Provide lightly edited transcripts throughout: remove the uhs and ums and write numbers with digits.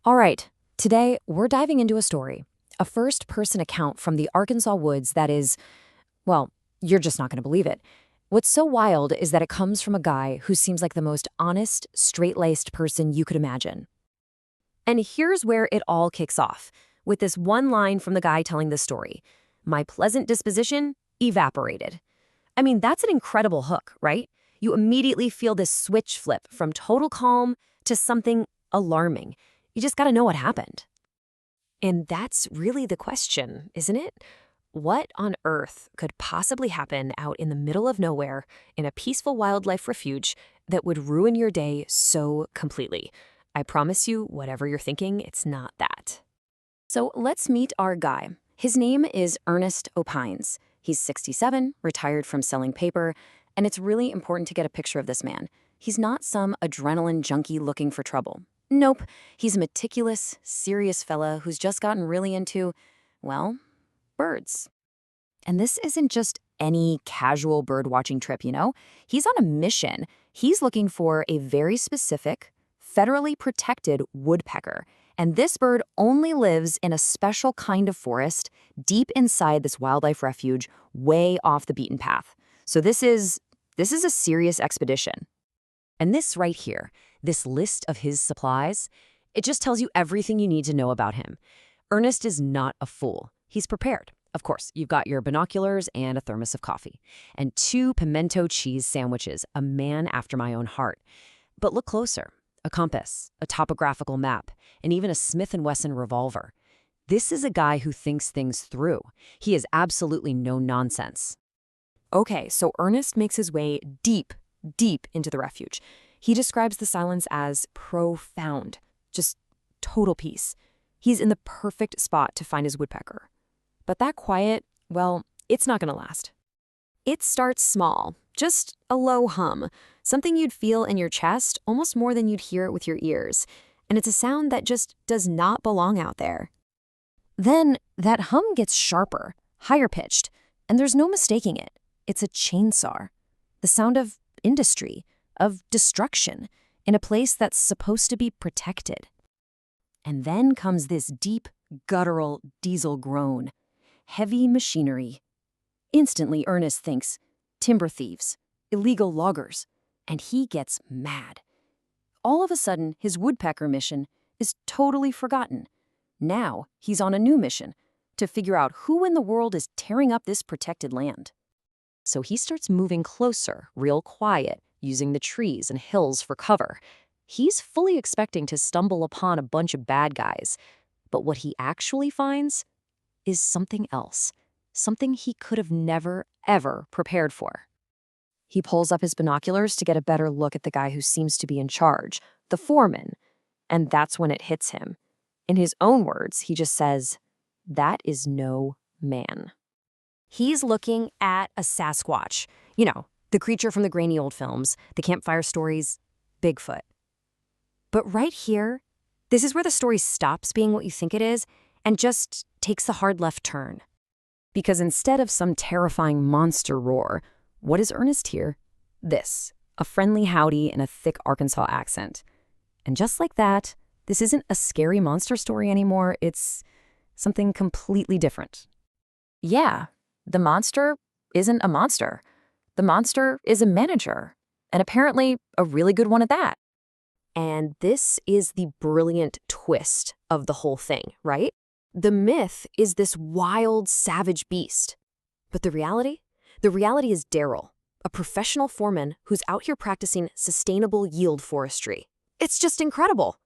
All right, today we're diving into a story, a first-person account from the Arkansas woods that is, well, you're just not going to believe it. What's so wild is that it comes from a guy who seems like the most honest, straight-laced person you could imagine. And here's where it all kicks off, with this one line from the guy telling the story. My pleasant disposition evaporated. I mean, that's an incredible hook, right? You immediately feel this switch flip from total calm to something alarming. You just gotta know what happened. And that's really the question, isn't it? What on earth could possibly happen out in the middle of nowhere in a peaceful wildlife refuge that would ruin your day so completely? I promise you, whatever you're thinking, it's not that. So let's meet our guy. His name is Ernest Opines. He's 67, retired from selling paper, and it's really important to get a picture of this man. He's not some adrenaline junkie looking for trouble. Nope, he's a meticulous, serious fella who's just gotten really into, well, birds. And this isn't just any casual bird-watching trip, you know? He's on a mission. He's looking for a very specific, federally protected woodpecker. And this bird only lives in a special kind of forest deep inside this wildlife refuge, way off the beaten path. So this is a serious expedition. And this right here, this list of his supplies, it just tells you everything you need to know about him. Ernest is not a fool. He's prepared. Of course, you've got your binoculars and a thermos of coffee, and 2 pimento cheese sandwiches, a man after my own heart. But look closer. A compass, a topographical map, and even a Smith & Wesson revolver. This is a guy who thinks things through. He is absolutely no nonsense. Okay, so Ernest makes his way deep into the refuge. He describes the silence as profound, just total peace. He's in the perfect spot to find his woodpecker. But that quiet, well, it's not going to last. It starts small, just a low hum, something you'd feel in your chest almost more than you'd hear it with your ears. And it's a sound that just does not belong out there. Then that hum gets sharper, higher pitched, and there's no mistaking it. It's a chainsaw. The sound of industry, of destruction, in a place that's supposed to be protected. And then comes this deep, guttural diesel groan. Heavy machinery. Instantly, Ernest thinks, timber thieves, illegal loggers, and he gets mad. All of a sudden, his woodpecker mission is totally forgotten. Now, he's on a new mission, to figure out who in the world is tearing up this protected land. So he starts moving closer, real quiet, using the trees and hills for cover. He's fully expecting to stumble upon a bunch of bad guys. But what he actually finds is something else. Something he could have never, ever prepared for. He pulls up his binoculars to get a better look at the guy who seems to be in charge, the foreman. And that's when it hits him. In his own words, he just says, "That is no man." He's looking at a Sasquatch. You know, the creature from the grainy old films, the campfire stories, Bigfoot. But right here, this is where the story stops being what you think it is and just takes a hard left turn. Because instead of some terrifying monster roar, what is Ernest hear? This, a friendly howdy in a thick Arkansas accent. And just like that, this isn't a scary monster story anymore, it's something completely different. Yeah, the monster isn't a monster. The monster is a manager, and apparently a really good one at that. And this is the brilliant twist of the whole thing, right? The myth is this wild, savage beast. But the reality? The reality is Darryl, a professional foreman who's out here practicing sustainable yield forestry. It's just incredible.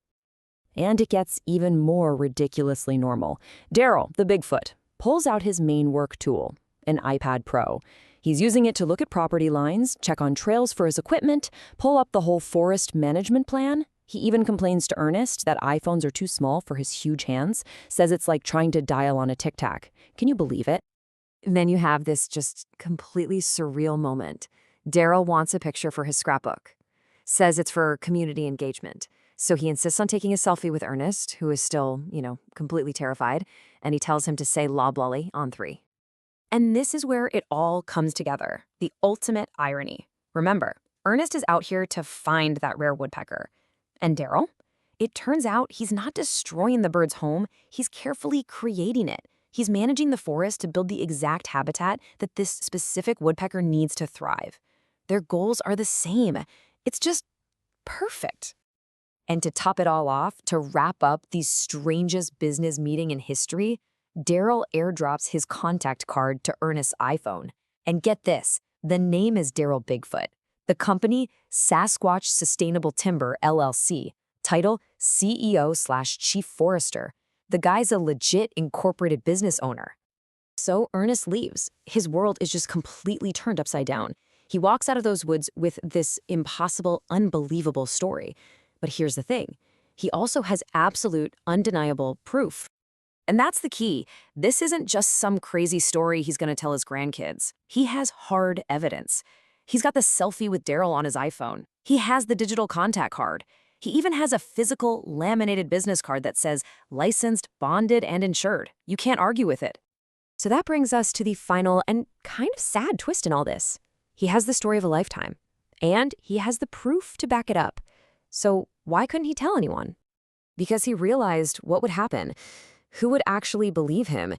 And it gets even more ridiculously normal. Darryl, the Bigfoot, pulls out his main work tool, an iPad Pro. He's using it to look at property lines, check on trails for his equipment, pull up the whole forest management plan. He even complains to Ernest that iPhones are too small for his huge hands, says it's like trying to dial on a tic-tac. Can you believe it? And then you have this just completely surreal moment. Darryl wants a picture for his scrapbook, says it's for community engagement. So he insists on taking a selfie with Ernest, who is still, completely terrified, and he tells him to say loblolly on 3. And this is where it all comes together, the ultimate irony. Remember, Ernest is out here to find that rare woodpecker. And Darryl? It turns out he's not destroying the bird's home, he's carefully creating it. He's managing the forest to build the exact habitat that this specific woodpecker needs to thrive. Their goals are the same. It's just perfect. And to top it all off, to wrap up the strangest business meeting in history, Darryl airdrops his contact card to Ernest's iPhone. And get this, the name is Darryl Bigfoot. The company, Sasquatch Sustainable Timber, LLC. Title, CEO/Chief Forester. The guy's a legit incorporated business owner. So Ernest leaves. His world is just completely turned upside down. He walks out of those woods with this impossible, unbelievable story. But here's the thing. He also has absolute, undeniable proof. And that's the key. This isn't just some crazy story he's going to tell his grandkids. He has hard evidence. He's got the selfie with Darryl on his iPhone. He has the digital contact card. He even has a physical, laminated business card that says licensed, bonded, and insured. You can't argue with it. So that brings us to the final and kind of sad twist in all this. He has the story of a lifetime, and he has the proof to back it up. So why couldn't he tell anyone? Because he realized what would happen. Who would actually believe him?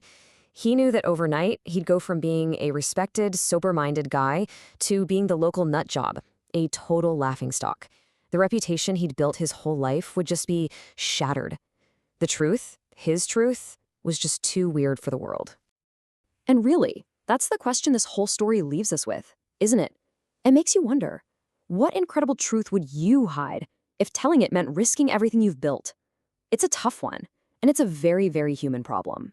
He knew that overnight, he'd go from being a respected, sober-minded guy to being the local nut job, a total laughingstock. The reputation he'd built his whole life would just be shattered. The truth, his truth, was just too weird for the world. And really, that's the question this whole story leaves us with, isn't it? It makes you wonder, what incredible truth would you hide if telling it meant risking everything you've built? It's a tough one, and it's a very, very human problem.